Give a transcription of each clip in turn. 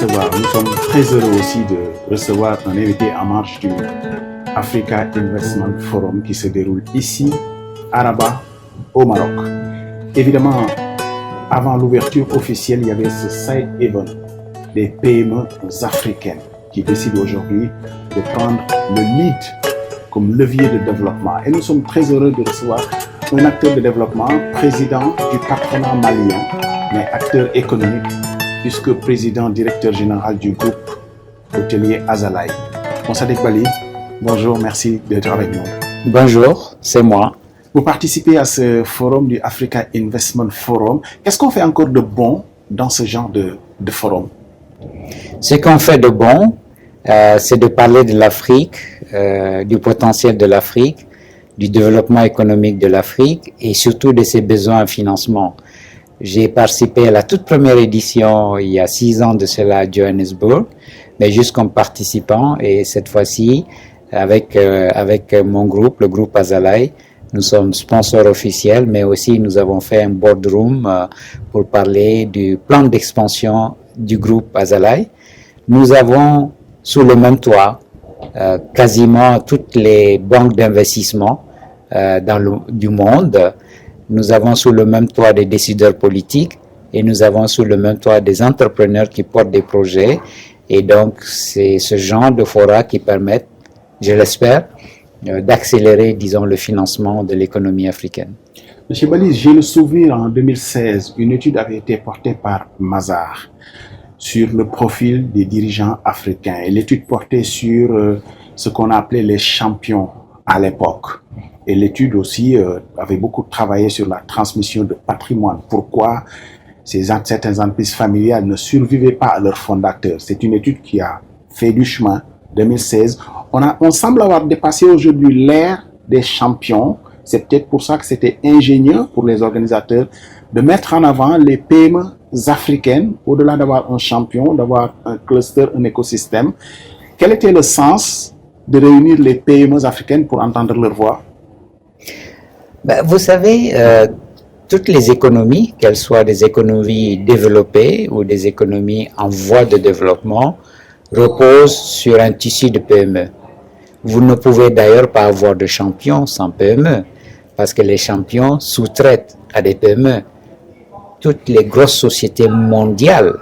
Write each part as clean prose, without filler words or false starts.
recevoir. Nous sommes très heureux aussi de recevoir un invité en marche du Africa Investment Forum qui se déroule ici, à Rabat, au Maroc. Évidemment, avant l'ouverture officielle, il y avait ce side event des PME africaines qui décident aujourd'hui de prendre le lead comme levier de développement. Et nous sommes très heureux de recevoir un acteur de développement, président du patronat malien, mais acteur économique, puisque président directeur général du groupe hôtelier Azalaï. Monssadek Bali, bonjour, merci d'être avec nous. Bonjour, c'est moi. Vous participez à ce forum du Africa Investment Forum. Qu'est-ce qu'on fait encore de bon dans ce genre de forum? Ce qu'on fait de bon, c'est de parler de l'Afrique, du potentiel de l'Afrique, du développement économique de l'Afrique et surtout de ses besoins en financement. J'ai participé à la toute première édition il y a 6 ans de cela à Johannesburg, mais juste comme participant, et cette fois-ci avec mon groupe, le groupe Azalaï. Nous sommes sponsors officiels, mais aussi nous avons fait un boardroom pour parler du plan d'expansion du groupe Azalaï. Nous avons sous le même toit quasiment toutes les banques d'investissement du monde. Nous avons sous le même toit des décideurs politiques et nous avons sous le même toit des entrepreneurs qui portent des projets. Et donc, c'est ce genre de fora qui permettent, je l'espère, d'accélérer, disons, le financement de l'économie africaine. Monsieur Bali, j'ai le souvenir en 2016, une étude avait été portée par Mazars sur le profil des dirigeants africains. Et l'étude portait sur ce qu'on appelait les champions à l'époque. Et l'étude aussi avait beaucoup travaillé sur la transmission de patrimoine. Pourquoi certaines entreprises familiales ne survivaient pas à leurs fondateurs. C'est une étude qui a fait du chemin. 2016. On semble avoir dépassé aujourd'hui l'ère des champions. C'est peut-être pour ça que c'était ingénieux pour les organisateurs de mettre en avant les PME africaines, au-delà d'avoir un champion, d'avoir un cluster, un écosystème. Quel était le sens de réunir les PME africaines pour entendre leur voix? Vous savez, toutes les économies, qu'elles soient des économies développées ou des économies en voie de développement, repose sur un tissu de PME. Vous ne pouvez d'ailleurs pas avoir de champions sans PME, parce que les champions sous-traitent à des PME. Toutes les grosses sociétés mondiales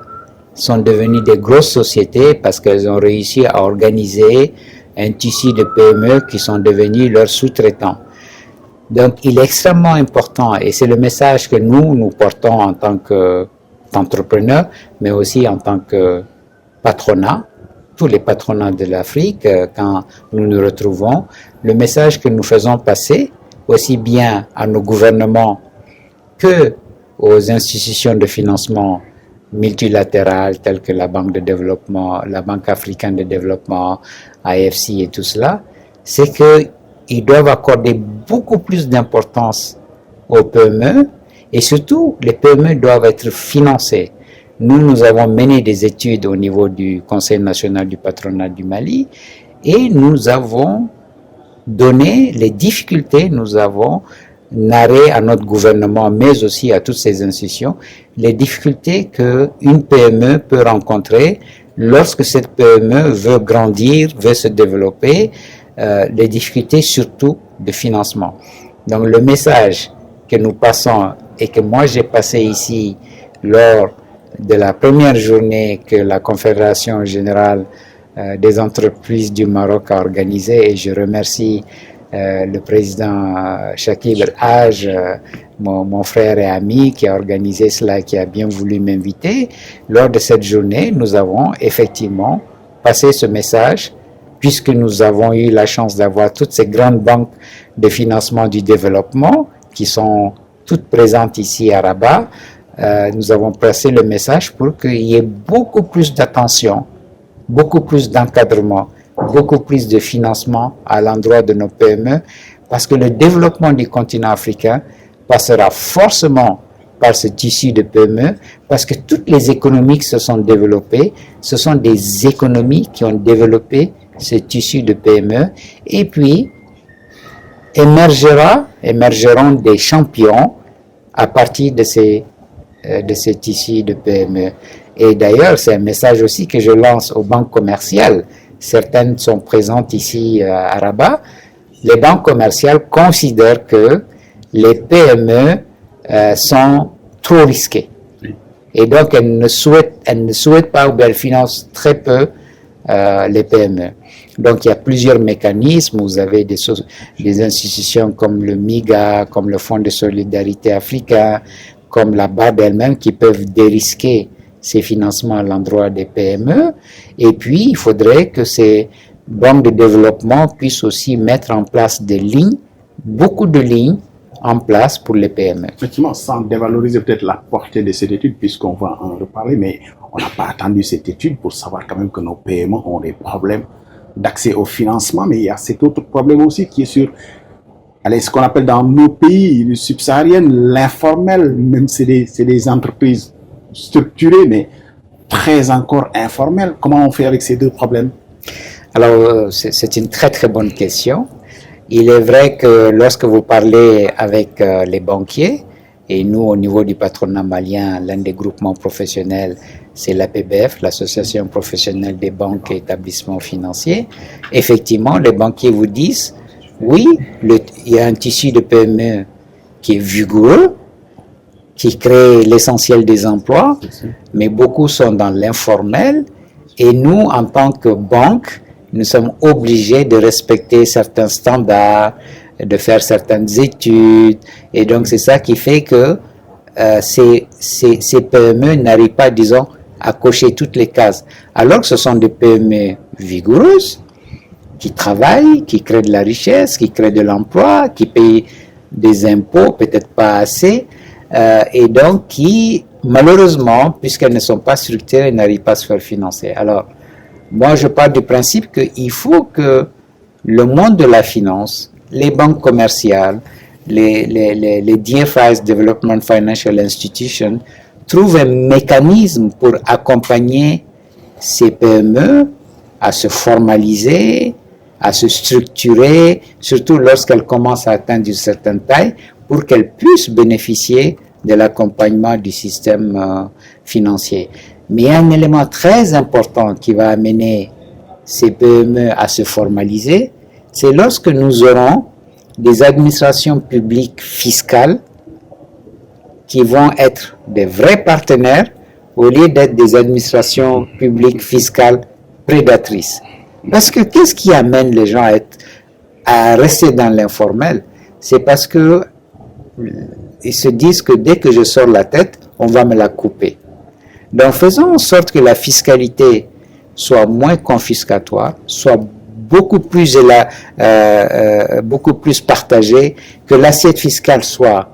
sont devenues des grosses sociétés parce qu'elles ont réussi à organiser un tissu de PME qui sont devenus leurs sous-traitants. Donc, il est extrêmement important, et c'est le message que nous portons en tant qu'entrepreneurs, mais aussi en tant que patronat, tous les patronats de l'Afrique, quand nous nous retrouvons, le message que nous faisons passer, aussi bien à nos gouvernements que aux institutions de financement multilatérales telles que la Banque de développement, la Banque africaine de développement, AFC et tout cela, c'est qu'ils doivent accorder beaucoup plus d'importance aux PME et surtout, les PME doivent être financées. Nous avons mené des études au niveau du Conseil national du patronat du Mali et nous avons donné les difficultés, nous avons narré à notre gouvernement, mais aussi à toutes ces institutions, les difficultés qu'une PME peut rencontrer lorsque cette PME veut grandir, veut se développer, les difficultés surtout de financement. Donc le message que nous passons et que moi j'ai passé ici lors de la première journée que la Confédération générale des entreprises du Maroc a organisée, et je remercie le président Chakib El Hadj, mon frère et ami qui a organisé cela, qui a bien voulu m'inviter. Lors de cette journée, nous avons effectivement passé ce message, puisque nous avons eu la chance d'avoir toutes ces grandes banques de financement du développement qui sont toutes présentes ici à Rabat. Nous avons passé le message pour qu'il y ait beaucoup plus d'attention, beaucoup plus d'encadrement, beaucoup plus de financement à l'endroit de nos PME, parce que le développement du continent africain passera forcément par ce tissu de PME, parce que toutes les économies qui se sont développées, ce sont des économies qui ont développé ce tissu de PME, et puis émergeront des champions à partir de ces tissus de PME. Et d'ailleurs, c'est un message aussi que je lance aux banques commerciales. Certaines sont présentes ici à Rabat. Les banques commerciales considèrent que les PME sont trop risquées. Et donc, elles ne souhaitent pas ou bien elles financent très peu les PME. Donc, il y a plusieurs mécanismes. Vous avez des institutions comme le MIGA, comme le Fonds de solidarité africain, comme la BAD elle-même qui peuvent dérisquer ces financements à l'endroit des PME. Et puis, il faudrait que ces banques de développement puissent aussi mettre en place des lignes, beaucoup de lignes en place pour les PME. Effectivement, sans dévaloriser peut-être la portée de cette étude, puisqu'on va en reparler, mais on n'a pas attendu cette étude pour savoir quand même que nos PME ont des problèmes d'accès au financement, mais il y a cet autre problème aussi qui est sur ce qu'on appelle dans nos pays subsahariens l'informel, même c'est des entreprises structurées, mais très encore informelles. Comment on fait avec ces deux problèmes? Alors, c'est une très très bonne question. Il est vrai que lorsque vous parlez avec les banquiers, et nous au niveau du patronat malien, l'un des groupements professionnels, c'est l'APBF, l'Association professionnelle des banques et établissements financiers, effectivement, les banquiers vous disent, oui, il y a un tissu de PME qui est vigoureux, qui crée l'essentiel des emplois, mais beaucoup sont dans l'informel, et nous, en tant que banque, nous sommes obligés de respecter certains standards, de faire certaines études, et donc c'est ça qui fait que ces PME n'arrivent pas, disons, à cocher toutes les cases. Alors que ce sont des PME vigoureuses, qui travaillent, qui créent de la richesse, qui créent de l'emploi, qui payent des impôts, peut-être pas assez, et donc qui, malheureusement, puisqu'elles ne sont pas structurées, n'arrivent pas à se faire financer. Alors, moi, je pars du principe qu'il faut que le monde de la finance, les banques commerciales, les DFIs, Development Financial Institutions, trouvent un mécanisme pour accompagner ces PME à se formaliser, à se structurer, surtout lorsqu'elles commencent à atteindre une certaine taille, pour qu'elles puissent bénéficier de l'accompagnement du système financier. Mais il y a un élément très important qui va amener ces PME à se formaliser, c'est lorsque nous aurons des administrations publiques fiscales qui vont être des vrais partenaires au lieu d'être des administrations publiques fiscales prédatrices. Parce que qu'est-ce qui amène les gens à rester dans l'informel? C'est parce que ils se disent que dès que je sors la tête, on va me la couper. Donc faisons en sorte que la fiscalité soit moins confiscatoire, soit beaucoup plus partagée, que l'assiette fiscale soit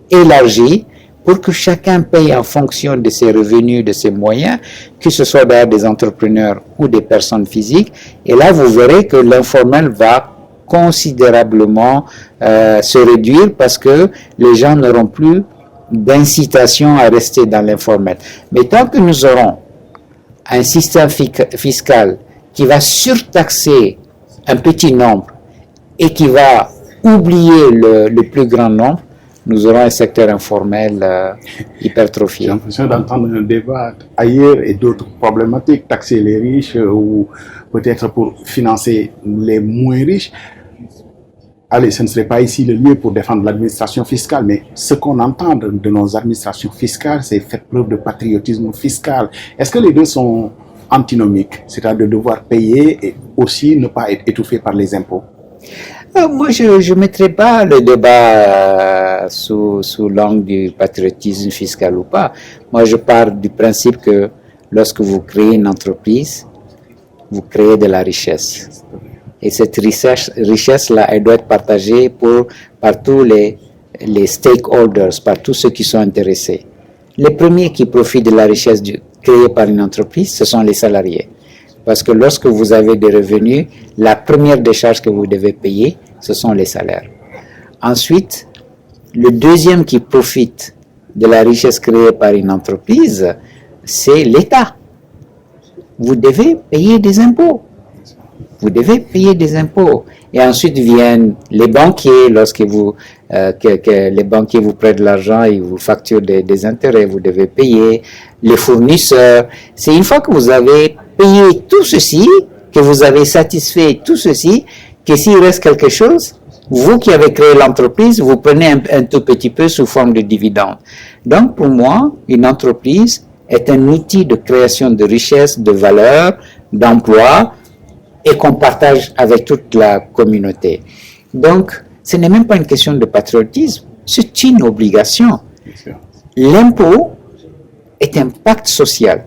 élargie pour que chacun paye en fonction de ses revenus, de ses moyens, que ce soit d'ailleurs des entrepreneurs ou des personnes physiques. Et là, vous verrez que l'informel va considérablement se réduire parce que les gens n'auront plus d'incitation à rester dans l'informel. Mais tant que nous aurons un système fiscal qui va surtaxer un petit nombre et qui va oublier le plus grand nombre, nous aurons un secteur informel hypertrophié. J'ai l'impression d'entendre un débat ailleurs et d'autres problématiques, taxer les riches ou peut-être pour financer les moins riches. Allez, ce ne serait pas ici le lieu pour défendre l'administration fiscale, mais ce qu'on entend de nos administrations fiscales, c'est faire preuve de patriotisme fiscal. Est-ce que les deux sont antinomiques, c'est-à-dire de devoir payer et aussi ne pas être étouffé par les impôts? Moi, je ne mettrai pas le débat sous l'angle du patriotisme fiscal ou pas. Moi, je pars du principe que lorsque vous créez une entreprise, vous créez de la richesse. Et cette richesse-là, elle doit être partagée par tous les stakeholders, par tous ceux qui sont intéressés. Les premiers qui profitent de la richesse créée par une entreprise, ce sont les salariés. Parce que lorsque vous avez des revenus, la première des charges que vous devez payer, ce sont les salaires. Ensuite, le deuxième qui profite de la richesse créée par une entreprise, c'est l'État. Vous devez payer des impôts. Vous devez payer des impôts. Et ensuite viennent les banquiers, lorsque que les banquiers vous prêtent de l'argent, ils vous facturent des intérêts, vous devez payer, les fournisseurs. C'est une fois que vous avez payé tout ceci, que vous avez satisfait tout ceci, que s'il reste quelque chose, vous qui avez créé l'entreprise, vous prenez un tout petit peu sous forme de dividende. Donc pour moi, une entreprise est un outil de création de richesse, de valeur, d'emploi, et qu'on partage avec toute la communauté. Donc, ce n'est même pas une question de patriotisme, c'est une obligation. L'impôt est un pacte social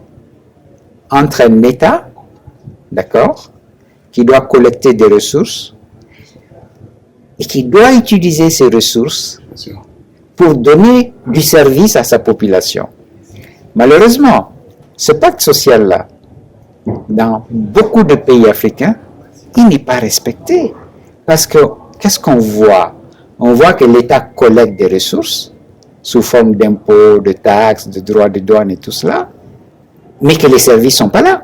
entre un État, d'accord, qui doit collecter des ressources et qui doit utiliser ces ressources pour donner du service à sa population. Malheureusement, ce pacte social-là, dans beaucoup de pays africains, il n'est pas respecté. Parce que, qu'est-ce qu'on voit? On voit que l'État collecte des ressources sous forme d'impôts, de taxes, de droits de douane et tout cela, mais que les services ne sont pas là.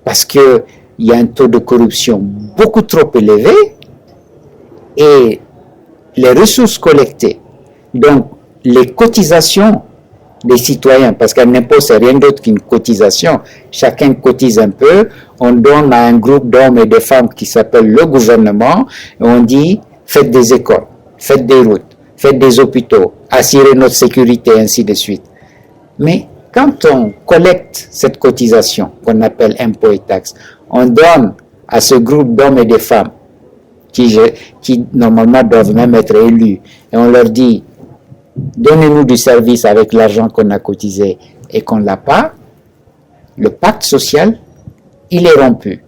Parce qu'il y a un taux de corruption beaucoup trop élevé et les ressources collectées, donc les cotisations des citoyens, parce qu'un impôt, c'est rien d'autre qu'une cotisation. Chacun cotise un peu, on donne à un groupe d'hommes et de femmes qui s'appelle le gouvernement, et on dit, faites des écoles, faites des routes, faites des hôpitaux, assurez notre sécurité, ainsi de suite. Mais quand on collecte cette cotisation, qu'on appelle impôt et taxes, on donne à ce groupe d'hommes et de femmes, qui normalement doivent même être élus, et on leur dit, donnez-nous du service avec l'argent qu'on a cotisé et qu'on ne l'a pas, le pacte social, il est rompu.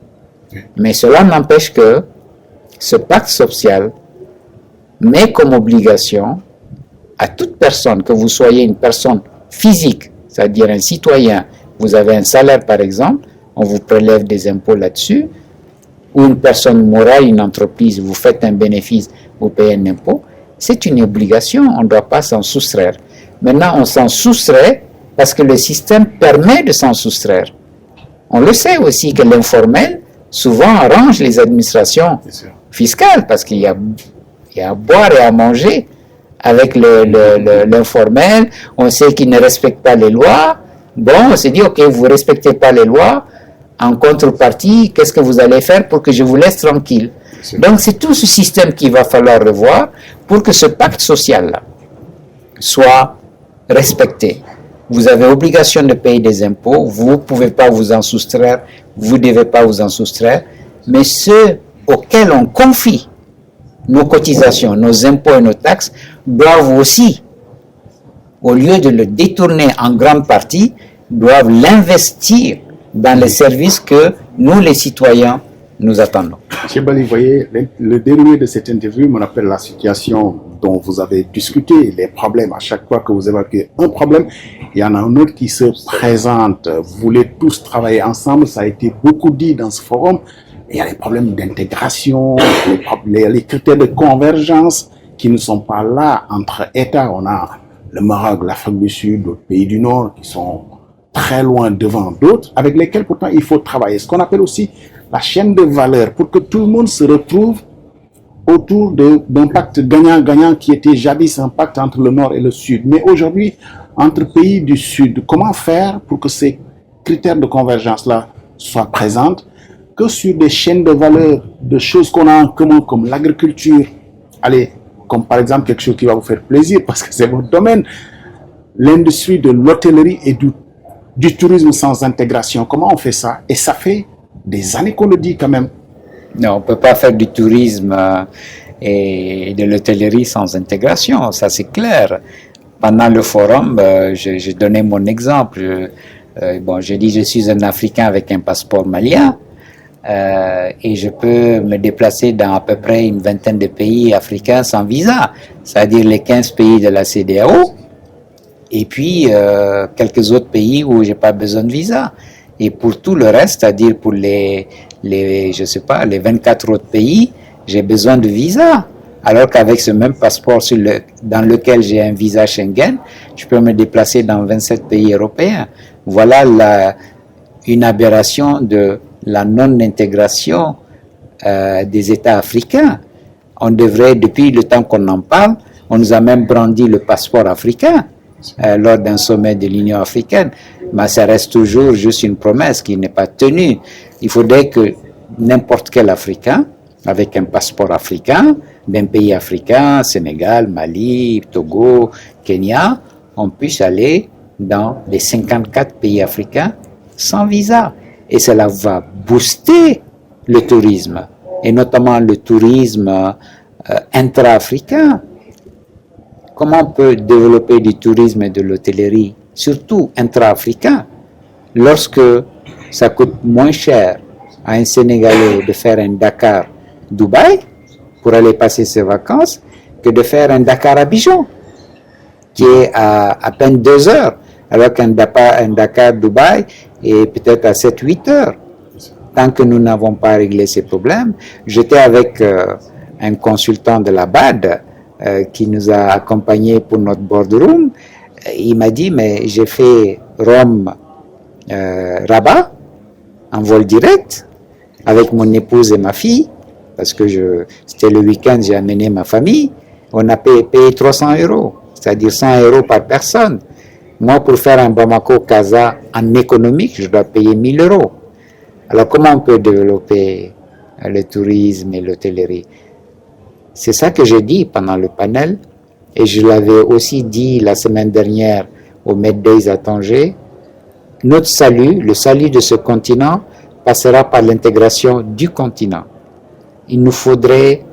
Mais cela n'empêche que ce pacte social met comme obligation à toute personne, que vous soyez une personne physique, c'est-à-dire un citoyen, vous avez un salaire par exemple, on vous prélève des impôts là-dessus, ou une personne morale, une entreprise, vous faites un bénéfice, vous payez un impôt, c'est une obligation, on ne doit pas s'en soustraire. Maintenant, on s'en soustrait parce que le système permet de s'en soustraire. On le sait aussi que l'informel, souvent, arrange les administrations fiscales parce qu'il y a à boire et à manger avec l'informel. On sait qu'ils ne respectent pas les lois. Bon, on se dit, ok, vous ne respectez pas les lois. En contrepartie, qu'est-ce que vous allez faire pour que je vous laisse tranquille? Donc, c'est tout ce système qu'il va falloir revoir pour que ce pacte social-là soit respecté. Vous avez obligation de payer des impôts, vous ne pouvez pas vous en soustraire, vous ne devez pas vous en soustraire, mais ceux auxquels on confie nos cotisations, nos impôts et nos taxes doivent aussi, au lieu de le détourner en grande partie, doivent l'investir dans les services que nous, les citoyens, nous attendons. M. Bali, vous voyez, le déroulé de cette interview me rappelle la situation dont vous avez discuté, les problèmes. À chaque fois que vous évoquez un problème, il y en a un autre qui se présente. Vous voulez tous travailler ensemble, ça a été beaucoup dit dans ce forum. Il y a les problèmes d'intégration, les critères de convergence qui ne sont pas là entre États. On a le Maroc, l'Afrique du Sud, d'autres pays du Nord qui sont très loin devant d'autres, avec lesquels pourtant il faut travailler. Ce qu'on appelle aussi la chaîne de valeur, pour que tout le monde se retrouve autour d'un pacte gagnant-gagnant qui était jadis un pacte entre le Nord et le Sud. Mais aujourd'hui, entre pays du Sud, comment faire pour que ces critères de convergence-là soient présents, que sur des chaînes de valeur, de choses qu'on a en commun, comme l'agriculture, allez, comme par exemple quelque chose qui va vous faire plaisir, parce que c'est votre domaine, l'industrie de l'hôtellerie et du tourisme sans intégration. Comment on fait ça? Et ça fait des années qu'on le dit quand même. Non, on ne peut pas faire du tourisme et de l'hôtellerie sans intégration, ça c'est clair. Pendant le forum, j'ai donné mon exemple. J'ai dit je suis un Africain avec un passeport malien et je peux me déplacer dans à peu près une vingtaine de pays africains sans visa, c'est-à-dire les 15 pays de la CEDEAO et puis quelques autres pays où j'ai pas besoin de visa. Et pour tout le reste, c'est-à-dire pour les 24 autres pays, j'ai besoin de visa. Alors qu'avec ce même passeport dans lequel j'ai un visa Schengen, je peux me déplacer dans 27 pays européens. Voilà une aberration de la non-intégration des États africains. On devrait, depuis le temps qu'on en parle, on nous a même brandi le passeport africain lors d'un sommet de l'Union africaine, mais ça reste toujours juste une promesse qui n'est pas tenue. Il faudrait que n'importe quel Africain, avec un passeport africain, d'un pays africain, Sénégal, Mali, Togo, Kenya, on puisse aller dans les 54 pays africains sans visa. Et cela va booster le tourisme, et notamment le tourisme intra-africain. Comment on peut développer du tourisme et de l'hôtellerie, surtout intra-africain, lorsque ça coûte moins cher à un Sénégalais de faire un Dakar-Dubaï pour aller passer ses vacances que de faire un Dakar-Abidjan, qui est à peine 2 heures, alors qu'un Dakar-Dubaï est peut-être à 7-8 heures. Tant que nous n'avons pas réglé ces problèmes, j'étais avec un consultant de la BAD qui nous a accompagnés pour notre boardroom. Il m'a dit, mais j'ai fait Rome-Rabat en vol direct avec mon épouse et ma fille, parce que c'était le week-end, j'ai amené ma famille. On a payé 300 €, c'est-à-dire 100 € par personne. Moi, pour faire un Bamako-Casa en économique, je dois payer 1000 €. Alors, comment on peut développer le tourisme et l'hôtellerie? C'est ça que j'ai dit pendant le panel, et je l'avais aussi dit la semaine dernière au Med Days à Tanger. Notre salut, le salut de ce continent, passera par l'intégration du continent. Il nous faudrait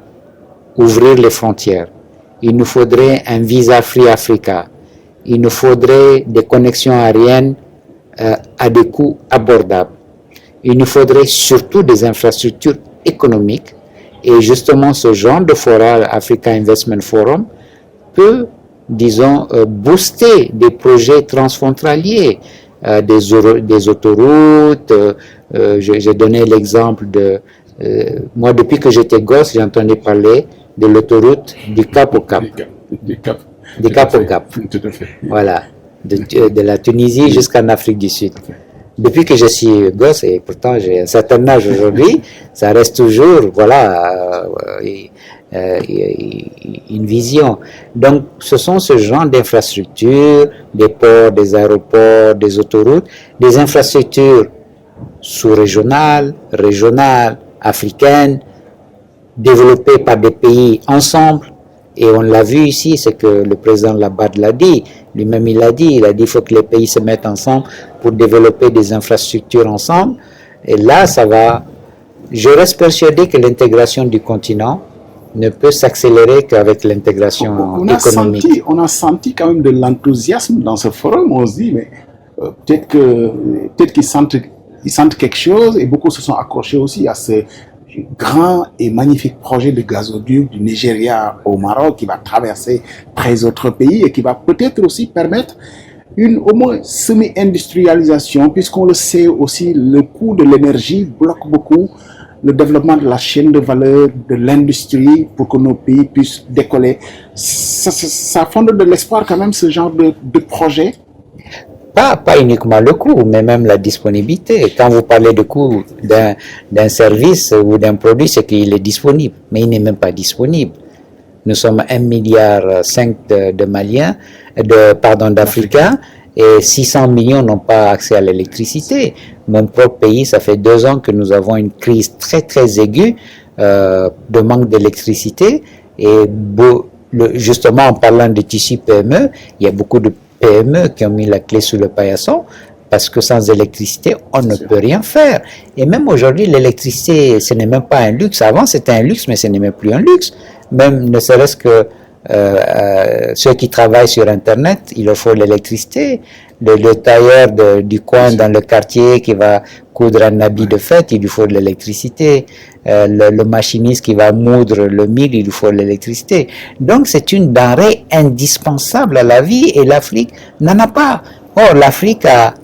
ouvrir les frontières. Il nous faudrait un visa Free Africa. Il nous faudrait des connexions aériennes à des coûts abordables. Il nous faudrait surtout des infrastructures économiques. Et justement, ce genre de forum, Africa Investment Forum, peut, disons, booster des projets transfrontaliers, des autoroutes. J'ai donné l'exemple de... moi, depuis que j'étais gosse, j'ai entendu parler de l'autoroute du Cap au Cap. Du Cap au Cap. Tout à fait. Voilà. De la Tunisie jusqu'en Afrique du Sud. Depuis que je suis gosse, et pourtant j'ai un certain âge aujourd'hui, ça reste toujours, voilà, une vision. Donc, ce sont ce genre d'infrastructures, des ports, des aéroports, des autoroutes, des infrastructures sous-régionales, régionales, africaines, développées par des pays ensemble. Et on l'a vu ici, c'est que le président Labad l'a dit, lui-même il a dit qu'il faut que les pays se mettent ensemble pour développer des infrastructures ensemble. Et là, ça va... Je reste persuadé que l'intégration du continent ne peut s'accélérer qu'avavec l'intégration économique. On a senti quand même de l'enthousiasme dans ce forum. On se dit, mais peut-être qu'ils sentent quelque chose, et beaucoup se sont accrochés aussi à ce grand et magnifique projet de gazoduc du Nigeria au Maroc qui va traverser 13 autres pays et qui va peut-être aussi permettre une au moins semi-industrialisation, puisqu'on le sait aussi, le coût de l'énergie bloque beaucoup le développement de la chaîne de valeur, de l'industrie, pour que nos pays puissent décoller. Ça fonde de l'espoir quand même, ce genre de projet. Pas uniquement le coût, mais même la disponibilité. Quand vous parlez de coût d'un service ou d'un produit, c'est qu'il est disponible, mais il n'est même pas disponible. Nous sommes 1,5 milliard de Maliens, d'Africains, et 600 millions n'ont pas accès à l'électricité. Mon propre pays, ça fait 2 ans que nous avons une crise très très aiguë de manque d'électricité, et justement en parlant de tissu PME, il y a beaucoup de PME qui ont mis la clé sous le paillasson, parce que sans électricité, on ne peut rien faire. Et même aujourd'hui, l'électricité, ce n'est même pas un luxe. Avant, c'était un luxe, mais ce n'est même plus un luxe. Même ne serait-ce que ceux qui travaillent sur Internet, il leur faut l'électricité. Le tailleur du coin dans le quartier qui va coudre un habit de fête, il lui faut de l'électricité. Le machiniste qui va moudre le mil, il lui faut de l'électricité. Donc c'est une denrée indispensable à la vie, et l'Afrique n'en a pas. Or, l'Afrique a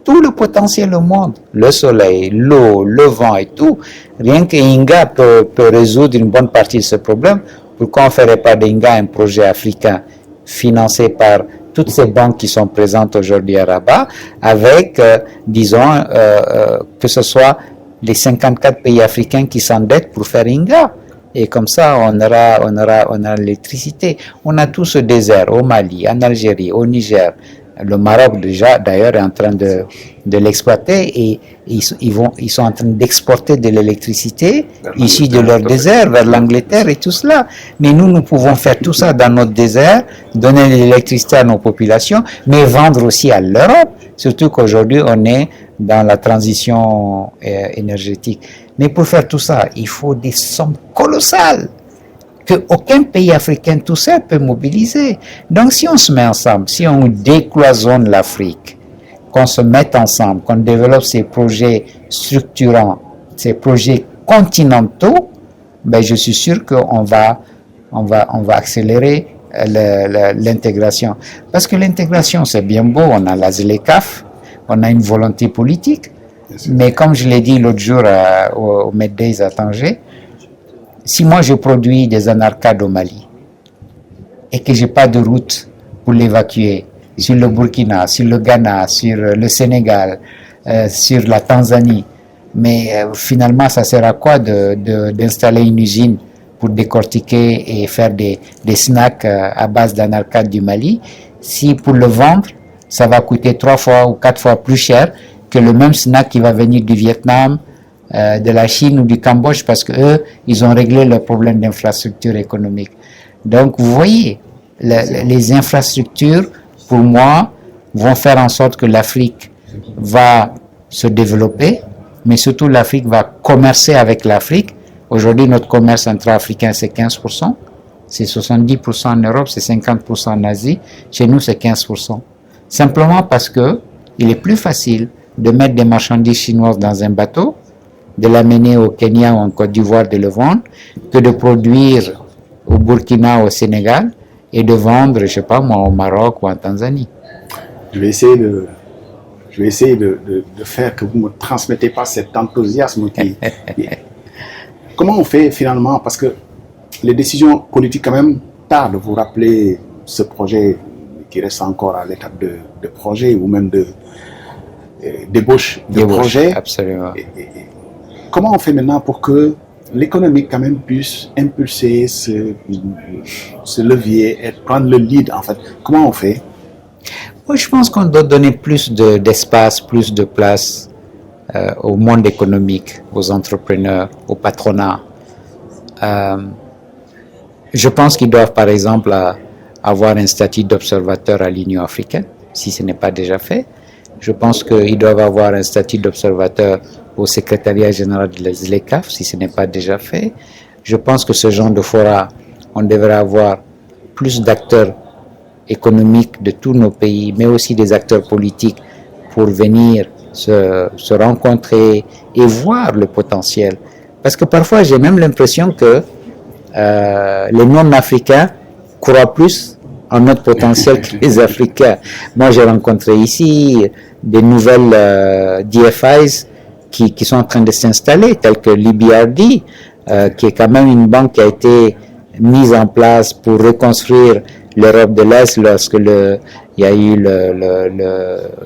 tout le potentiel au monde, le soleil, l'eau, le vent et tout. Rien que Inga peut résoudre une bonne partie de ce problème. Pourquoi on ne ferait pas d'Inga un projet africain financé par toutes ces banques qui sont présentes aujourd'hui à Rabat, avec, disons, que ce soit les 54 pays africains qui s'endettent pour faire Inga. Et comme ça, on aura l'électricité. On a tout ce désert au Mali, en Algérie, au Niger. Le Maroc, déjà, d'ailleurs, est en train de l'exploiter et ils sont en train d'exporter de l'électricité ici de leur désert vers l'Angleterre et tout cela. Mais nous pouvons faire tout ça dans notre désert, donner de l'électricité à nos populations, mais vendre aussi à l'Europe. Surtout qu'aujourd'hui, on est dans la transition énergétique. Mais pour faire tout ça, il faut des sommes colossales qu'aucun pays africain tout seul peut mobiliser. Donc si on se met ensemble, si on décloisonne l'Afrique, qu'on se mette ensemble, qu'on développe ces projets structurants, ces projets continentaux, ben je suis sûr qu'on va accélérer l'intégration. Parce que l'intégration, c'est bien beau, on a la ZLECAf, on a une volonté politique, mais comme je l'ai dit l'autre jour au Meddays à Tanger, si moi je produis des anarcades au Mali et que j'ai pas de route pour l'évacuer sur le Burkina, sur le Ghana, sur le Sénégal, sur la Tanzanie, mais finalement ça sert à quoi d'installer une usine pour décortiquer et faire des snacks à base d'anarcades du Mali, si pour le vendre ça va coûter 3 fois ou 4 fois plus cher que le même snack qui va venir du Vietnam, de la Chine ou du Cambodge, parce que eux, ils ont réglé leurs problèmes d'infrastructure économique. Donc, vous voyez, les infrastructures, pour moi, vont faire en sorte que l'Afrique va se développer, mais surtout l'Afrique va commercer avec l'Afrique. Aujourd'hui, notre commerce intra-africain, c'est 15%, c'est 70% en Europe, c'est 50% en Asie. Chez nous, c'est 15%. Simplement parce que il est plus facile de mettre des marchandises chinoises dans un bateau, de l'amener au Kenya ou en Côte d'Ivoire de le vendre, que de produire au Burkina, au Sénégal, et de vendre, je sais pas moi, au Maroc ou en Tanzanie. Je vais essayer de faire que vous ne me transmettez pas cet enthousiasme Comment on fait finalement, parce que les décisions politiques quand même tardent, vous rappelez ce projet qui reste encore à l'étape de projet ou même d'ébauche de projet. Absolument. Comment on fait maintenant pour que l'économie quand même puisse impulser ce levier et prendre le lead en fait? Comment on fait? Moi, je pense qu'on doit donner plus d'espace, plus de place au monde économique, aux entrepreneurs, au patronat. Je pense qu'ils doivent par exemple avoir un statut d'observateur à l'Union africaine, si ce n'est pas déjà fait. Je pense qu'ils doivent avoir un statut d'observateur au secrétariat général de la ZLECAf, si ce n'est pas déjà fait. Je pense que ce genre de fora, on devrait avoir plus d'acteurs économiques de tous nos pays, mais aussi des acteurs politiques pour venir se rencontrer et voir le potentiel. Parce que parfois, j'ai même l'impression que les non-africains croient plus en notre potentiel que les Africains. Moi, j'ai rencontré ici des nouvelles DFIs qui sont en train de s'installer, telles que l'EBRD, qui est quand même une banque qui a été mise en place pour reconstruire l'Europe de l'Est lorsque il y a eu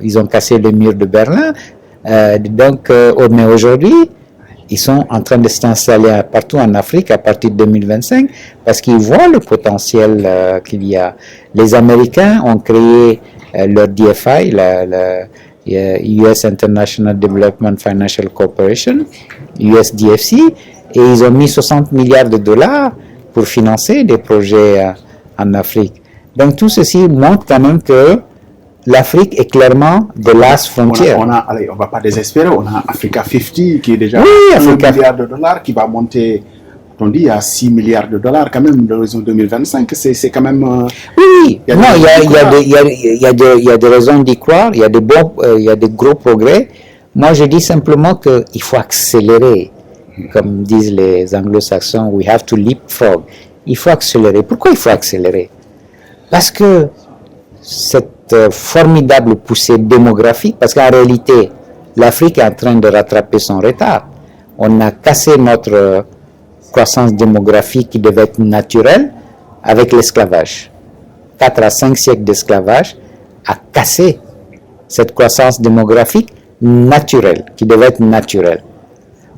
ils ont cassé le mur de Berlin. Mais aujourd'hui, ils sont en train de s'installer partout en Afrique à partir de 2025 parce qu'ils voient le potentiel qu'il y a. Les Américains ont créé leur DFI, la US International Development Financial Corporation, USDFC, et ils ont mis 60 milliards de dollars pour financer des projets en Afrique. Donc tout ceci montre quand même que l'Afrique est clairement the last frontier. On ne va pas désespérer, on a Africa 50 qui est déjà $1 milliard de dollars qui va monter, on dit, à 6 milliards de dollars quand même de l'horizon 2025. C'est quand même... Oui, il y a des raisons d'y croire, il y a des gros progrès. Moi, je dis simplement qu'il faut accélérer. Comme disent les anglo-saxons, we have to leapfrog. Il faut accélérer. Pourquoi il faut accélérer? Parce que cette formidable poussée démographique, parce qu'en réalité, l'Afrique est en train de rattraper son retard. On a cassé notre croissance démographique qui devait être naturelle avec l'esclavage. 4 à 5 siècles d'esclavage a cassé cette croissance démographique naturelle, qui devait être naturelle.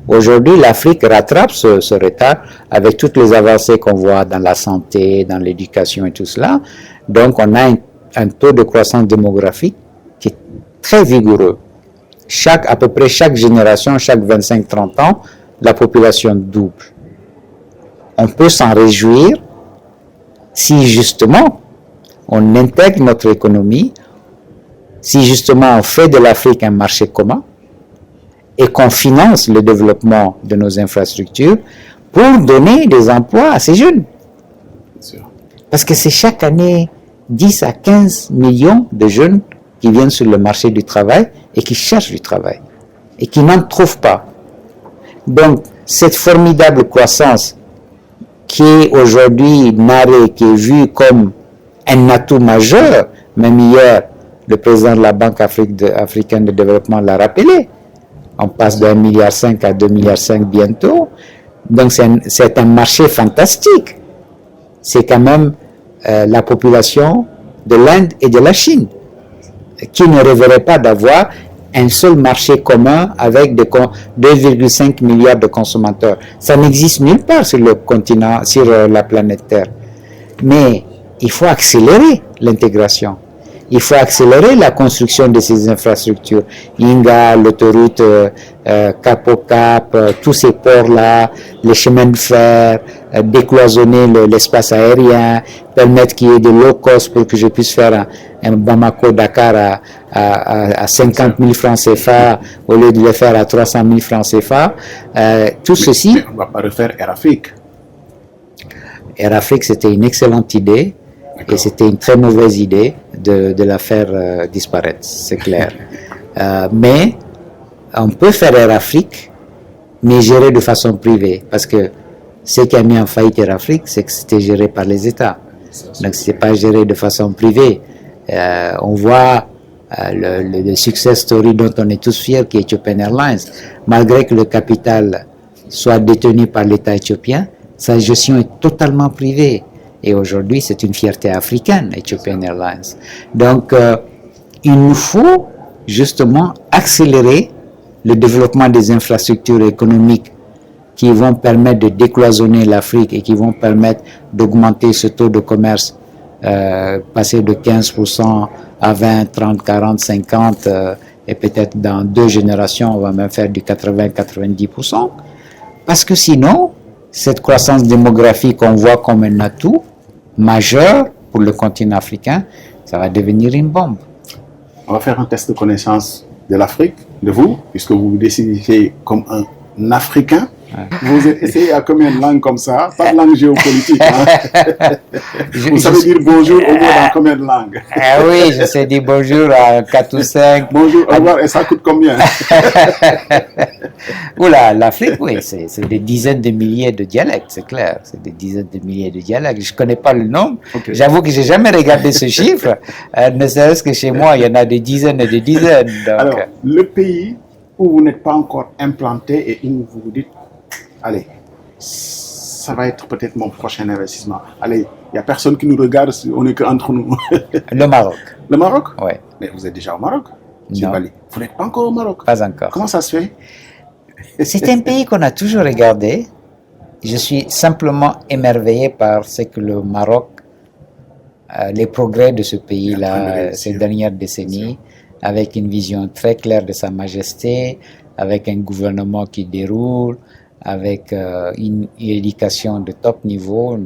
Aujourd'hui, l'Afrique rattrape ce retard avec toutes les avancées qu'on voit dans la santé, dans l'éducation et tout cela. Donc, on a un taux de croissance démographique qui est très vigoureux. À peu près chaque génération, chaque 25-30 ans, la population double. On peut s'en réjouir si justement on intègre notre économie, si justement on fait de l'Afrique un marché commun et qu'on finance le développement de nos infrastructures pour donner des emplois à ces jeunes. Parce que c'est chaque année 10 à 15 millions de jeunes qui viennent sur le marché du travail et qui cherchent du travail et qui n'en trouvent pas. Donc, cette formidable croissance qui est aujourd'hui narrée, qui est vue comme un atout majeur, même hier, le président de la Banque africaine de développement l'a rappelé. On passe de 1,5 milliard à 2,5 milliards bientôt. Donc, c'est un marché fantastique. C'est quand même la population de l'Inde et de la Chine qui ne rêverait pas d'avoir un seul marché commun avec 2,5 milliards de consommateurs. Ça n'existe nulle part sur le continent, sur la planète Terre. Mais il faut accélérer l'intégration. Il faut accélérer la construction de ces infrastructures. Inga, l'autoroute Cap au Cap, tous ces ports-là, les chemins de fer, décloisonner l'espace aérien, permettre qu'il y ait de low cost pour que je puisse faire un Bamako-Dakar à 50 000 francs CFA au lieu de le faire à 300 000 francs CFA. Tout ceci... Mais on ne va pas refaire Air Afrique. Air Afrique, c'était une excellente idée. Et c'était une très mauvaise idée de la faire disparaître, c'est clair. Mais on peut faire Air Afrique, mais gérer de façon privée. Parce que ce qui a mis en faillite Air Afrique, c'est que c'était géré par les États. Donc, ce n'est pas géré de façon privée. On voit le success story dont on est tous fiers, qui est Ethiopian Airlines. Malgré que le capital soit détenu par l'État éthiopien, sa gestion est totalement privée. Et aujourd'hui, c'est une fierté africaine, Ethiopian Airlines. Donc, il nous faut justement accélérer le développement des infrastructures économiques qui vont permettre de décloisonner l'Afrique et qui vont permettre d'augmenter ce taux de commerce, passer de 15% à 20, 30, 40, 50, et peut-être dans 2 générations, on va même faire du 80-90%. Parce que sinon, cette croissance démographique qu'on voit comme un atout majeur pour le continent africain, ça va devenir une bombe. On va faire un test de connaissance de l'Afrique, de vous, puisque vous vous décidez comme un Africain. Vous essayez à combien de langues comme ça? Pas de langue géopolitique. Hein? Vous savez dire bonjour au moins dans combien de langues? Oui, je sais dire bonjour à 4 ou 5. Bonjour, au revoir, et ça coûte combien? Oula, l'Afrique, oui, c'est des dizaines de milliers de dialectes, c'est clair. C'est des dizaines de milliers de dialectes. Je ne connais pas le nombre. Okay. J'avoue que je n'ai jamais regardé ce chiffre. Ne serait-ce que chez moi, il y en a des dizaines et des dizaines. Donc. Alors, le pays où vous n'êtes pas encore implanté et où vous vous dites, allez, ça va être peut-être mon prochain investissement. Allez, il n'y a personne qui nous regarde, on n'est qu'entre nous. Le Maroc. Le Maroc? Oui. Mais vous êtes déjà au Maroc? Non. Bali. Vous n'êtes pas encore au Maroc? Pas encore. Comment ça se fait? C'est un pays qu'on a toujours regardé. Je suis simplement émerveillé par ce que le Maroc, les progrès de ce pays-là ces dernières décennies, avec une vision très claire de Sa Majesté, avec un gouvernement qui déroule, avec une éducation de top niveau.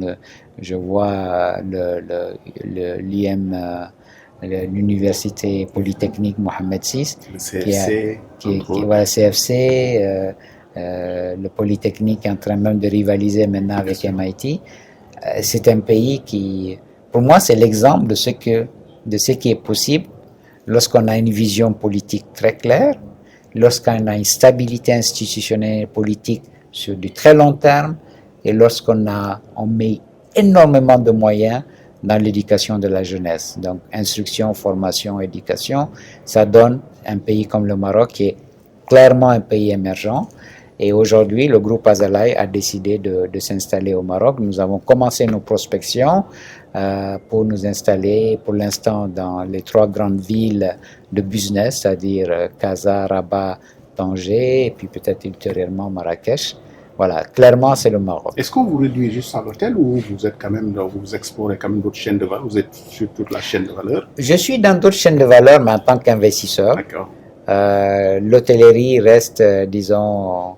Je vois l'IM, l'Université Polytechnique Mohamed VI, le CFC, le CFC, le Polytechnique est en train même de rivaliser maintenant avec MIT. C'est un pays qui, pour moi, c'est l'exemple de ce qui est possible lorsqu'on a une vision politique très claire, lorsqu'on a une stabilité institutionnelle et politique sur du très long terme, et lorsqu'on met énormément de moyens dans l'éducation de la jeunesse. Donc, instruction, formation, éducation, ça donne un pays comme le Maroc qui est clairement un pays émergent. Et aujourd'hui, le groupe Azalaï a décidé de s'installer au Maroc. Nous avons commencé nos prospections pour nous installer pour l'instant dans les 3 grandes villes de business, c'est-à-dire Casa, Rabat Tanger, et puis peut-être ultérieurement Marrakech. Voilà, clairement, c'est le Maroc. Est-ce qu'on vous réduit juste à l'hôtel ou vous êtes quand même, vous explorez quand même d'autres chaînes de valeur, vous êtes sur toute la chaîne de valeur? Je suis dans d'autres chaînes de valeur, mais en tant qu'investisseur. D'accord. L'hôtellerie reste, disons,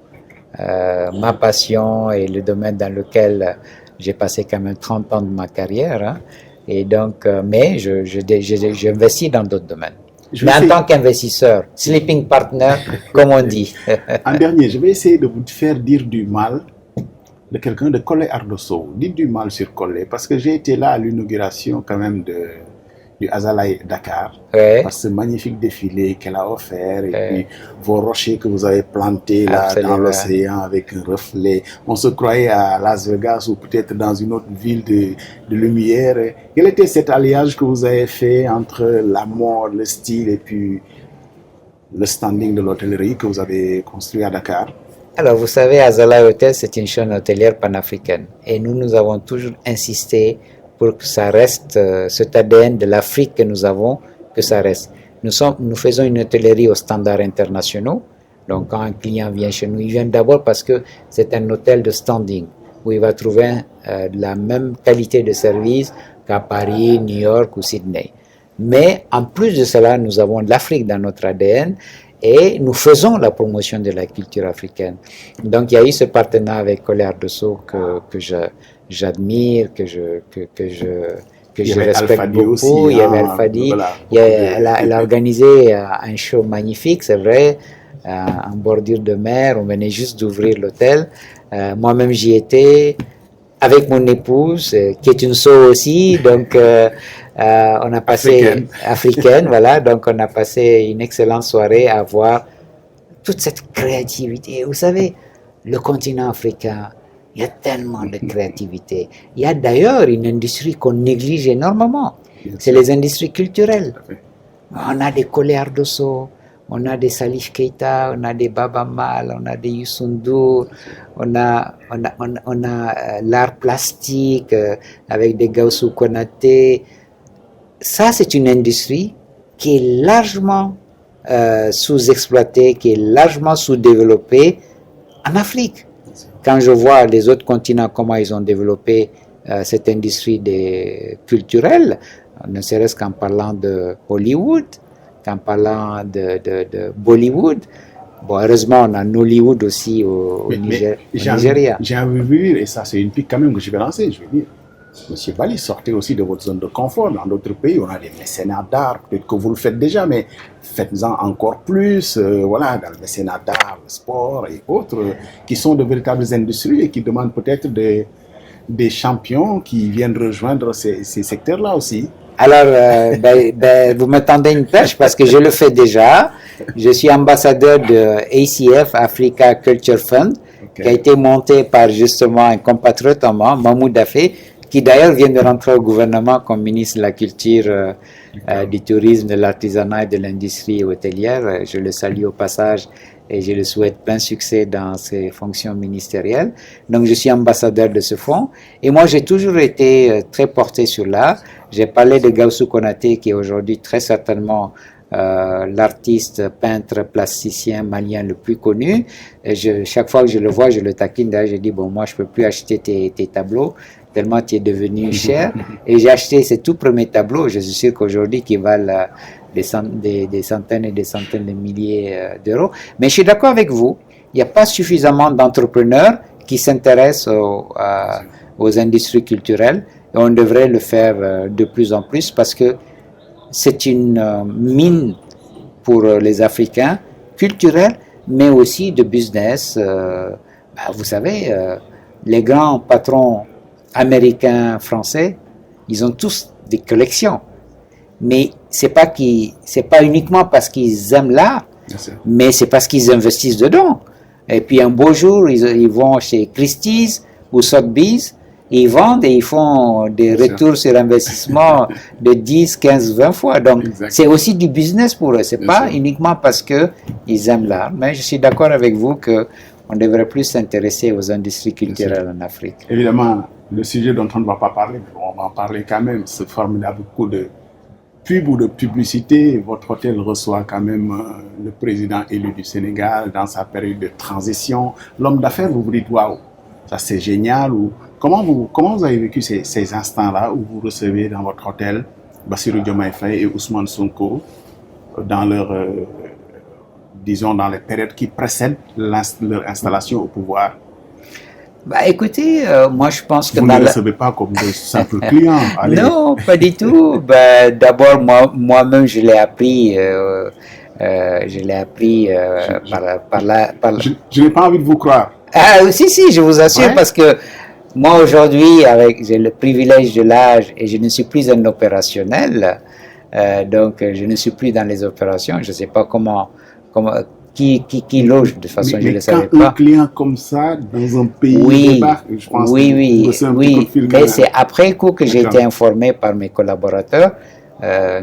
ma passion et le domaine dans lequel j'ai passé quand même 30 ans de ma carrière. Hein. Et donc, mais j'investis dans d'autres domaines. Mais en tant qu'investisseur, sleeping partner, comme on dit. En dernier, je vais essayer de vous faire dire du mal de quelqu'un de Collé Ardosso. Dites du mal sur Collé, parce que j'ai été là à l'inauguration quand même du Azalaï Dakar, Ouais. par ce magnifique défilé qu'elle a offert, et puis vos rochers que vous avez plantés là dans l'océan avec un reflet. On se croyait à Las Vegas ou peut-être dans une autre ville de lumière. Quel était cet alliage que vous avez fait entre la mode, le style et puis le standing de l'hôtellerie que vous avez construit à Dakar? Alors, vous savez, Azalaï Hotel, c'est une chaîne hôtelière panafricaine. Et nous avons toujours insisté pour que ça reste, cet ADN de l'Afrique que nous avons, que ça reste. Nous faisons une hôtellerie aux standards internationaux. Donc, quand un client vient chez nous, il vient d'abord parce que c'est un hôtel de standing, où il va trouver la même qualité de service qu'à Paris, New York ou Sydney. Mais en plus de cela, nous avons l'Afrique dans notre ADN et nous faisons la promotion de la culture africaine. Donc, il y a eu ce partenariat avec Collé Ardosso que j'admire, que je respecte beaucoup. Aussi, il y avait Al-Fadi. Voilà. Elle a organisé un show magnifique, c'est vrai, en bordure de mer. On venait juste d'ouvrir l'hôtel. Moi-même, j'y étais avec mon épouse, qui est une soeur aussi. Donc, on a passé africaine, voilà. Donc, on a passé une excellente soirée à voir toute cette créativité. Vous savez, le continent africain, il y a tellement de créativité. Il y a d'ailleurs une industrie qu'on néglige énormément. C'est les industries culturelles. On a des Collé Ardosso, on a des Salif Keita, on a des Baba Mal, on a des Youssou N'Dour, on a l'art plastique avec des Gaussou Konaté. Ça, c'est une industrie qui est largement sous-exploitée, qui est largement sous-développée en Afrique. Quand je vois les autres continents, comment ils ont développé cette industrie culturelle, ne serait-ce qu'en parlant de Hollywood, qu'en parlant de Bollywood. Bon, heureusement, on a Nollywood aussi au Nigeria. J'ai envie de vivre, et ça, c'est une pique quand même que je vais lancer. Je vais dire, Monsieur Bali, sortez aussi de votre zone de confort. Dans d'autres pays, on a des mécénats d'art. Peut-être que vous le faites déjà, mais faites-en encore plus. Voilà, dans le mécénat d'art, le sport et autres, qui sont de véritables industries et qui demandent peut-être des champions qui viennent rejoindre ces secteurs-là aussi. Alors, vous me tendez une perche parce que je le fais déjà. Je suis ambassadeur de ACF, Africa Culture Fund, qui a été monté par justement un compatriote en moi, Mahmoud Dafé, qui d'ailleurs vient de rentrer au gouvernement comme ministre de la Culture, du Tourisme, de l'Artisanat et de l'Industrie hôtelière. Je le salue au passage et je le souhaite plein succès dans ses fonctions ministérielles. Donc, je suis ambassadeur de ce fonds. Et moi, j'ai toujours été très porté sur l'art. J'ai parlé de Gaussou Konaté, qui est aujourd'hui très certainement l'artiste, peintre, plasticien malien le plus connu. Et chaque fois que je le vois, je le taquine. D'ailleurs, je dis, bon, moi, je peux plus acheter tes tableaux, tellement tu es devenu cher. Et j'ai acheté ses tout premiers tableaux. Je suis sûr qu'aujourd'hui, qui valent des centaines et des centaines de milliers d'euros. Mais je suis d'accord avec vous, il n'y a pas suffisamment d'entrepreneurs qui s'intéressent aux industries culturelles. Et on devrait le faire de plus en plus parce que c'est une mine pour les Africains, culturelle, mais aussi de business. Vous savez, les grands patrons américains, français, ils ont tous des collections. Mais c'est pas uniquement parce qu'ils aiment l'art, mais c'est parce qu'ils investissent dedans. Et puis un beau jour, ils vont chez Christie's ou Sotheby's, ils vendent et ils font des retours sur investissement de 10, 15, 20 fois. Donc, c'est aussi du business pour eux. C'est pas uniquement parce qu'ils aiment l'art. Mais je suis d'accord avec vous qu'on devrait plus s'intéresser aux industries culturelles en Afrique. Évidemment, le sujet dont on ne va pas parler, on va en parler quand même, ce formidable coup de pub ou de publicité, votre hôtel reçoit quand même le président élu du Sénégal dans sa période de transition. L'homme d'affaires, vous vous dites, waouh, ça c'est génial. Ou comment vous avez vécu ces instants-là où vous recevez dans votre hôtel Bassirou Diomaye Faye et Ousmane Sonko dans leur, disons, dans les périodes qui précèdent leur installation au pouvoir? Bah, écoutez, moi je pense que vous ne recevez pas comme de simples clients. Allez. Non, pas du tout. Bah, d'abord, moi-même, je l'ai appris. Je n'ai pas envie de vous croire. Ah, si, je vous assure, Ouais. parce que moi aujourd'hui, j'ai le privilège de l'âge et je ne suis plus un opérationnel, donc je ne suis plus dans les opérations. Je ne sais pas qui loge de toute façon, je ne le savais quand un pas. client comme ça, dans un pays Oui, débarque, je pense oui, que c'est un petit coup de fil, mais c'est après coup que j'ai D'accord. été informé par mes collaborateurs,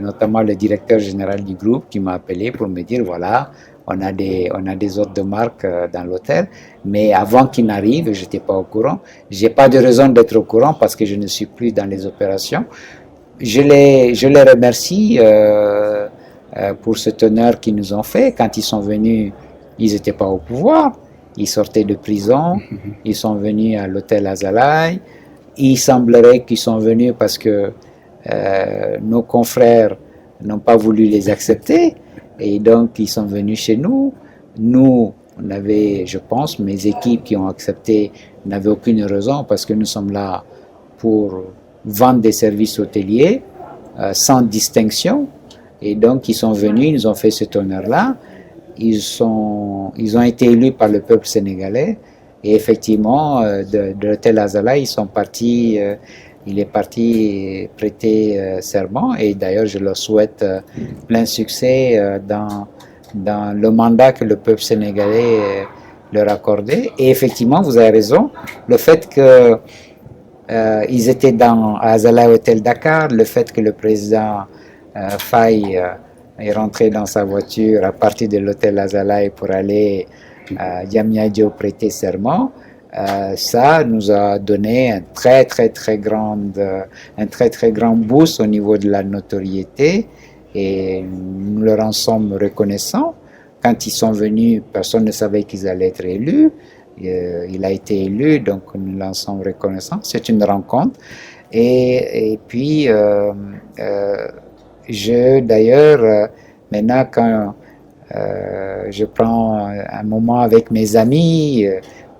notamment le directeur général du groupe qui m'a appelé pour me dire voilà, on a des ordres de marque dans l'hôtel, mais avant qu'il n'arrive, je n'étais pas au courant. J'ai pas de raison d'être au courant parce que je ne suis plus dans les opérations. Je les remercie pour cet honneur qu'ils nous ont fait. Quand ils sont venus, ils n'étaient pas au pouvoir. Ils sortaient de prison. Ils sont venus à l'hôtel Azalaï. Il semblerait qu'ils sont venus parce que nos confrères n'ont pas voulu les accepter. Et donc, ils sont venus chez nous. Nous, on avait, je pense, mes équipes qui ont accepté n'avaient aucune raison parce que nous sommes là pour vendre des services hôteliers sans distinction. Et donc, ils sont venus, ils nous ont fait cet honneur-là. Ils ont été élus par le peuple sénégalais. Et effectivement, de l'hôtel Azala, ils sont partis, il est parti prêter serment. Et d'ailleurs, je leur souhaite plein succès dans le mandat que le peuple sénégalais leur a accordé. Et effectivement, vous avez raison, le fait que ils étaient dans Azala Hotel Dakar, le fait que le président Faye est rentré dans sa voiture à partir de l'hôtel Azalaï pour aller à Diamniadio prêter serment, ça nous a donné un très grand boost au niveau de la notoriété et nous leur en sommes reconnaissants. Quand ils sont venus, personne ne savait qu'ils allaient être élus. Il a été élu, donc nous leur en sommes reconnaissants. C'est une rencontre. Et puis, d'ailleurs, maintenant, quand je prends un moment avec mes amis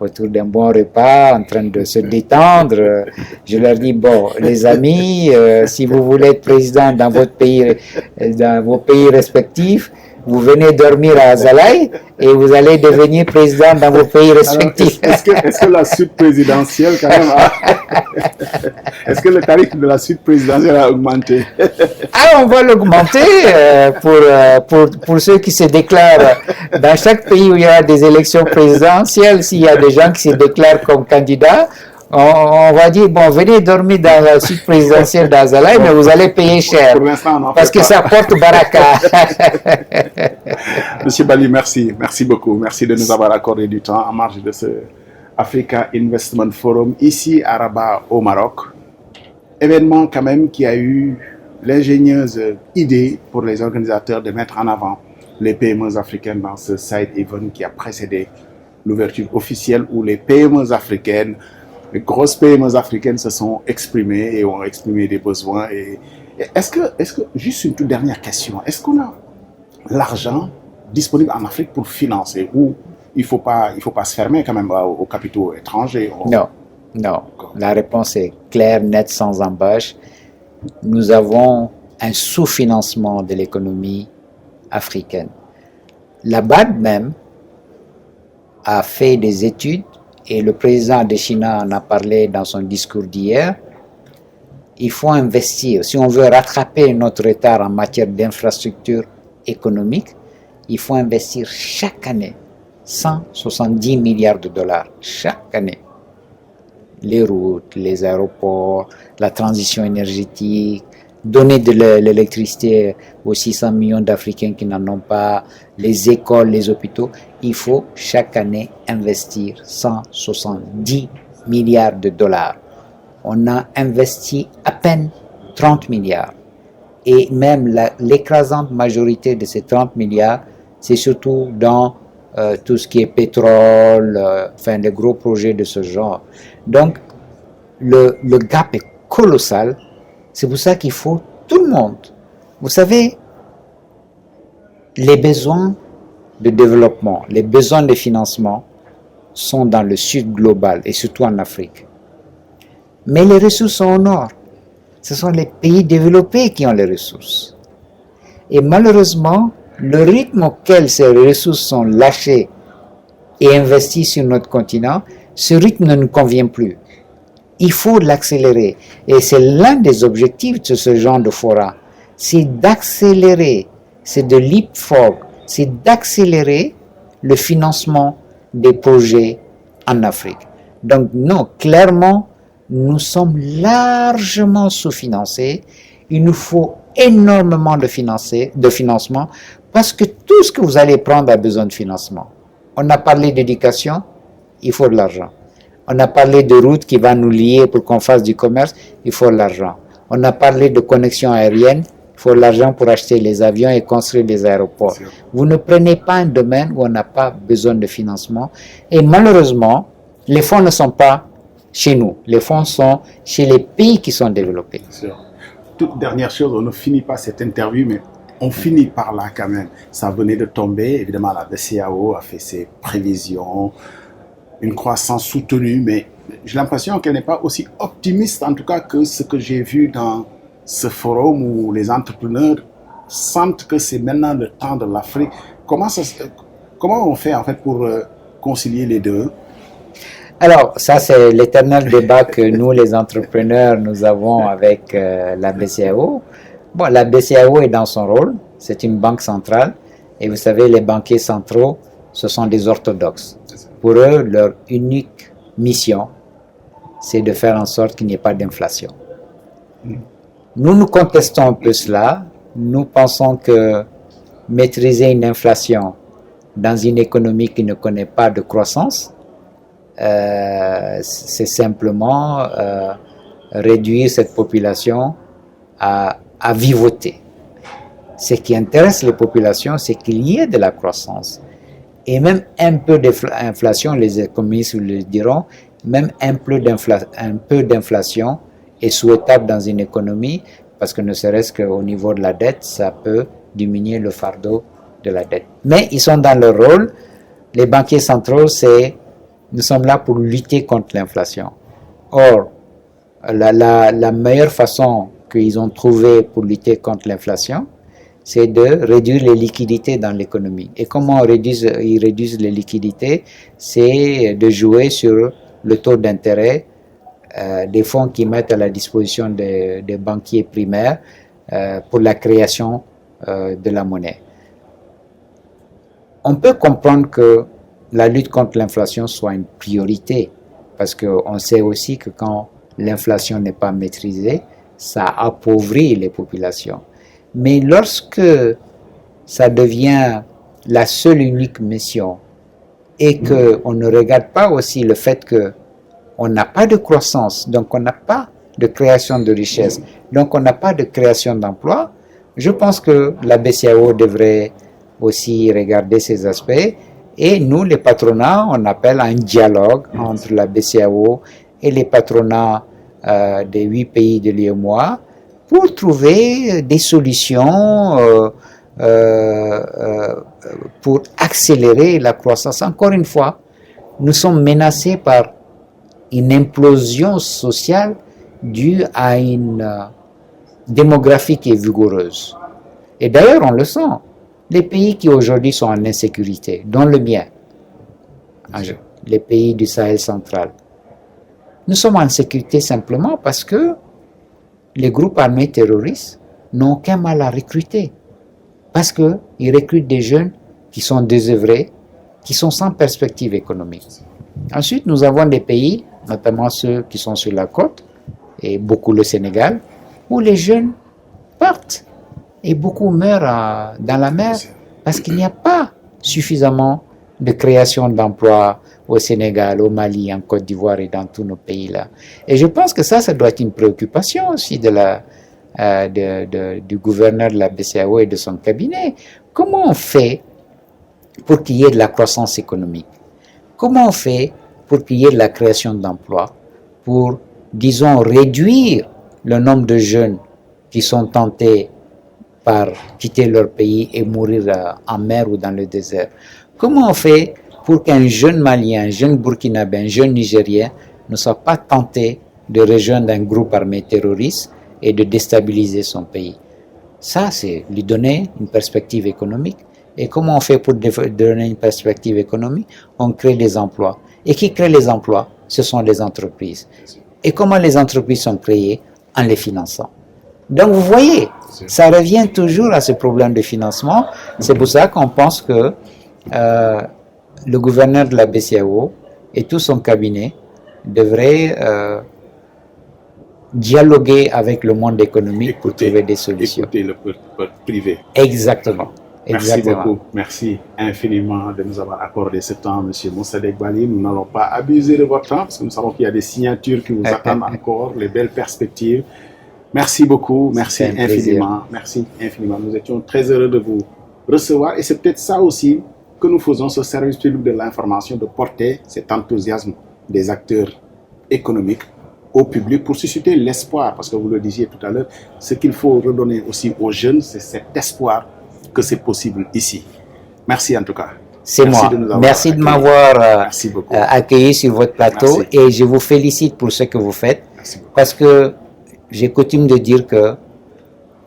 autour d'un bon repas, en train de se détendre, je leur dis, bon, les amis, si vous voulez être président dans vos pays respectifs, vous venez dormir à Azalaï et vous allez devenir président dans vos pays respectifs. Alors, est-ce que la suite présidentielle, quand même, est-ce que le tarif de la suite présidentielle a augmenté? Ah, on va l'augmenter pour ceux qui se déclarent. Dans chaque pays où il y a des élections présidentielles, s'il y a des gens qui se déclarent comme candidats, on va dire, bon, venez dormir dans la suite présidentielle d'Azalaï, mais vous allez payer cher. Pour l'instant, on n'en Parce fait que pas. ça porte baraka. Monsieur Bali, merci. Merci beaucoup. Merci de nous avoir accordé du temps en marge de ce Africa Investment Forum ici à Rabat, au Maroc. Événement quand même qui a eu l'ingénieuse idée pour les organisateurs de mettre en avant les PME africaines dans ce side event qui a précédé l'ouverture officielle où les PME africaines, les grosses PME africaines se sont exprimées et ont exprimé des besoins. Et est-ce que, juste une toute dernière question, est-ce qu'on a l'argent disponible en Afrique pour financer ou il faut pas se fermer quand même aux capitaux étrangers? Non. La réponse est claire, nette, sans embâche. Nous avons un sous-financement de l'économie africaine. La BAD même a fait des études et le président de China en a parlé dans son discours d'hier. Il faut investir. Si on veut rattraper notre retard en matière d'infrastructure économique, il faut investir chaque année 170 milliards de dollars chaque année. Les routes, les aéroports, la transition énergétique, donner de l'électricité aux 600 millions d'Africains qui n'en ont pas, les écoles, les hôpitaux. Il faut chaque année investir 170 milliards de dollars. On a investi à peine 30 milliards. Et même l'écrasante majorité de ces 30 milliards, c'est surtout dans tout ce qui est pétrole, enfin les gros projets de ce genre. Donc, le gap est colossal. C'est pour ça qu'il faut tout le monde. Vous savez, les besoins de développement, les besoins de financement sont dans le sud global et surtout en Afrique. Mais les ressources sont au nord. Ce sont les pays développés qui ont les ressources. Et malheureusement, le rythme auquel ces ressources sont lâchées et investies sur notre continent, ce rythme ne nous convient plus. Il faut l'accélérer. Et c'est l'un des objectifs de ce genre de forum. C'est d'accélérer, c'est de leapfrog, c'est d'accélérer le financement des projets en Afrique. Donc non, clairement, nous sommes largement sous-financés. Il nous faut énormément de financement parce que tout ce que vous allez prendre a besoin de financement. On a parlé d'éducation, il faut de l'argent. On a parlé de routes qui va nous lier pour qu'on fasse du commerce, il faut de l'argent. On a parlé de connexion aérienne, il faut de l'argent pour acheter les avions et construire des aéroports. Vous ne prenez pas un domaine où on n'a pas besoin de financement. Et malheureusement, les fonds ne sont pas chez nous. Les fonds sont chez les pays qui sont développés. Toute dernière chose, on ne finit pas cette interview, mais on finit par là quand même. Ça venait de tomber, évidemment la BCEAO a fait ses prévisions, une croissance soutenue, mais j'ai l'impression qu'elle n'est pas aussi optimiste en tout cas que ce que j'ai vu dans ce forum où les entrepreneurs sentent que c'est maintenant le temps de l'Afrique. Comment on fait en fait pour concilier les deux? Alors, ça c'est l'éternel débat que nous les entrepreneurs nous avons avec la BCEAO. Bon, la BCEAO est dans son rôle, c'est une banque centrale, et vous savez, les banquiers centraux, ce sont des orthodoxes. Pour eux, leur unique mission, c'est de faire en sorte qu'il n'y ait pas d'inflation. Nous contestons un peu cela. Nous pensons que maîtriser une inflation dans une économie qui ne connaît pas de croissance, c'est simplement réduire cette population à vivoter. Ce qui intéresse les populations, c'est qu'il y ait de la croissance. Et même un peu d'inflation, les économistes le diront, même un peu d'inflation est souhaitable dans une économie parce que ne serait-ce qu'au niveau de la dette, ça peut diminuer le fardeau de la dette. Mais ils sont dans leur rôle. Les banquiers centraux, nous sommes là pour lutter contre l'inflation. Or, la meilleure façon qu'ils ont trouvée pour lutter contre l'inflation, c'est de réduire les liquidités dans l'économie. Et comment ils réduisent les liquidités? C'est de jouer sur le taux d'intérêt des fonds qu'ils mettent à la disposition des banquiers primaires pour la création de la monnaie. On peut comprendre que la lutte contre l'inflation soit une priorité, parce qu'on sait aussi que quand l'inflation n'est pas maîtrisée, ça appauvrit les populations. Mais lorsque ça devient la seule unique mission et qu'on ne regarde pas aussi le fait qu'on n'a pas de croissance, donc on n'a pas de création de richesse, donc on n'a pas de création d'emplois, je pense que la BCEAO devrait aussi regarder ces aspects. Et nous, les patronats, on appelle à un dialogue entre la BCEAO et les patronats des 8 pays de l'UEMOA pour trouver des solutions pour accélérer la croissance. Encore une fois, nous sommes menacés par une implosion sociale due à une démographie qui est vigoureuse. Et d'ailleurs, on le sent. Les pays qui aujourd'hui sont en insécurité, dont le mien, les pays du Sahel central, nous sommes en sécurité simplement parce que les groupes armés terroristes n'ont aucun mal à recruter. Parce qu'ils recrutent des jeunes qui sont désœuvrés, qui sont sans perspective économique. Ensuite, nous avons des pays, notamment ceux qui sont sur la côte, et beaucoup le Sénégal, où les jeunes partent. Et beaucoup meurent dans la mer parce qu'il n'y a pas suffisamment de création d'emplois au Sénégal, au Mali, en Côte d'Ivoire et dans tous nos pays-là. Et je pense que ça doit être une préoccupation aussi de du gouverneur de la BCEAO et de son cabinet. Comment on fait pour qu'il y ait de la croissance économique? Comment on fait pour qu'il y ait de la création d'emplois, pour, disons, réduire le nombre de jeunes qui sont tentés par quitter leur pays et mourir en mer ou dans le désert? Comment on fait pour qu'un jeune Malien, un jeune Burkinabé, un jeune Nigérien ne soit pas tenté de rejoindre un groupe armé terroriste et de déstabiliser son pays? Ça, c'est lui donner une perspective économique. Et comment on fait pour donner une perspective économique? On crée des emplois. Et qui crée les emplois? Ce sont les entreprises. Et comment les entreprises sont créées? En les finançant. Donc vous voyez, ça revient toujours à ce problème de financement. C'est pour ça qu'on pense que le gouverneur de la BCEAO et tout son cabinet devraient dialoguer avec le monde économique pour trouver des solutions. Écouter le privé. Exactement. Merci beaucoup. Merci infiniment de nous avoir accordé ce temps, M. Moussadegh Bali. Nous n'allons pas abuser de votre temps parce que nous savons qu'il y a des signatures qui vous attendent encore, les belles perspectives. Merci beaucoup. Merci infiniment. Merci infiniment. Nous étions très heureux de vous recevoir et c'est peut-être ça aussi que nous faisons, ce service public de l'information, de porter cet enthousiasme des acteurs économiques au public pour susciter l'espoir. Parce que vous le disiez tout à l'heure, ce qu'il faut redonner aussi aux jeunes, c'est cet espoir que c'est possible ici. Merci en tout cas. C'est moi. Merci de m'avoir accueilli sur votre plateau. Merci. Et je vous félicite pour ce que vous faites. Parce que j'ai coutume de dire que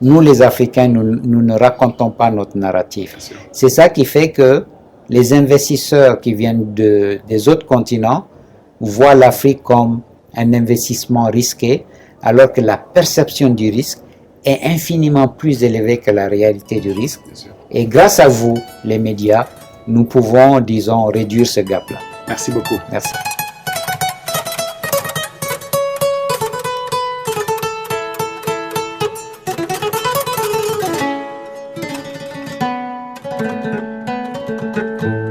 nous, les Africains, nous ne racontons pas notre narratif. C'est ça qui fait que les investisseurs qui viennent des autres continents voient l'Afrique comme un investissement risqué, alors que la perception du risque est infiniment plus élevée que la réalité du risque. Et grâce à vous, les médias, nous pouvons, disons, réduire ce gap-là. Merci beaucoup. Merci. Thank you.